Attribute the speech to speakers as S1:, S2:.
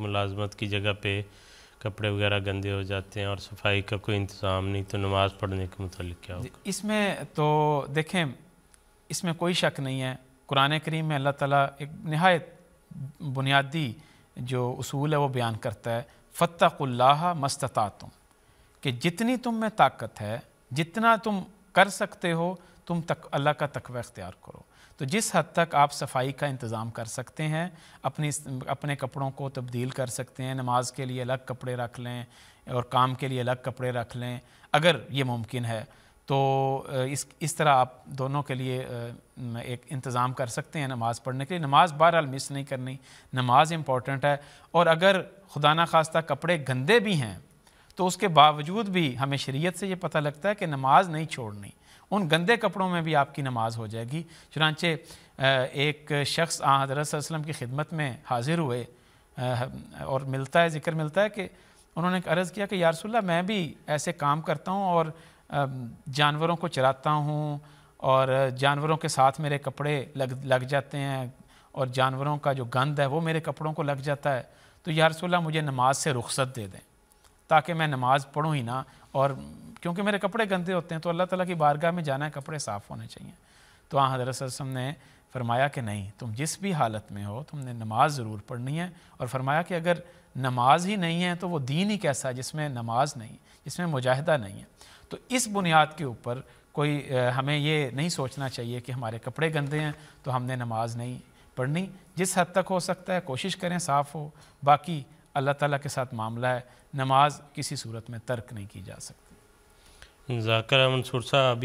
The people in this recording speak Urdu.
S1: ملازمت کی جگہ پہ کپڑے وغیرہ گندے ہو جاتے ہیں اور صفائی کا کوئی انتظام نہیں، تو نماز پڑھنے کے متعلق کیا ہوگا؟
S2: اس میں تو دیکھیں، اس میں کوئی شک نہیں ہے، قرآن کریم میں اللہ تعالیٰ ایک نہایت بنیادی جو اصول ہے وہ بیان کرتا ہے، فاتقوا اللہ ما استطعتم، کہ جتنی تم میں طاقت ہے، جتنا تم کر سکتے ہو، تم اللہ کا تقوی اختیار کرو۔ تو جس حد تک آپ صفائی کا انتظام کر سکتے ہیں، اپنے کپڑوں کو تبدیل کر سکتے ہیں، نماز کے لیے الگ کپڑے رکھ لیں اور کام کے لیے الگ کپڑے رکھ لیں، اگر یہ ممکن ہے تو اس طرح آپ دونوں کے لیے ایک انتظام کر سکتے ہیں نماز پڑھنے کے لیے۔ نماز بہرحال مس نہیں کرنی، نماز امپورٹنٹ ہے، اور اگر خدا نخواستہ کپڑے گندے بھی ہیں تو اس کے باوجود بھی ہمیں شریعت سے یہ پتہ لگتا ہے کہ نماز نہیں چھوڑنی، ان گندے کپڑوں میں بھی آپ کی نماز ہو جائے گی۔ چنانچہ ایک شخص حضرت صلی اللہ علیہ وسلم کی خدمت میں حاضر ہوئے، اور ذکر ملتا ہے کہ انہوں نے عرض کیا کہ یا رسول اللہ، میں بھی ایسے کام کرتا ہوں اور جانوروں کو چراتا ہوں، اور جانوروں کے ساتھ میرے کپڑے لگ جاتے ہیں، اور جانوروں کا جو گند ہے وہ میرے کپڑوں کو لگ جاتا ہے، تو یا رسول اللہ مجھے نماز سے رخصت دے دیں تاکہ میں نماز پڑھوں ہی نہ، اور کیونکہ میرے کپڑے گندے ہوتے ہیں تو اللہ تعالیٰ کی بارگاہ میں جانا ہے، کپڑے صاف ہونے چاہیے۔ تو حضرت صلی اللہ علیہ وسلم نے فرمایا کہ نہیں، تم جس بھی حالت میں ہو تم نے نماز ضرور پڑھنی ہے، اور فرمایا کہ اگر نماز ہی نہیں ہے تو وہ دین ہی کیسا ہے جس میں نماز نہیں، جس میں مجاہدہ نہیں ہے۔ تو اس بنیاد کے اوپر ہمیں یہ نہیں سوچنا چاہیے کہ ہمارے کپڑے گندے ہیں تو ہم نے نماز نہیں پڑھنی۔ جس حد تک ہو سکتا ہے کوشش کریں صاف ہو، باقی اللہ تعالیٰ کے ساتھ معاملہ ہے، نماز کسی صورت میں ترک نہیں کی جا سکتی۔
S1: ذاکر منصور صاحب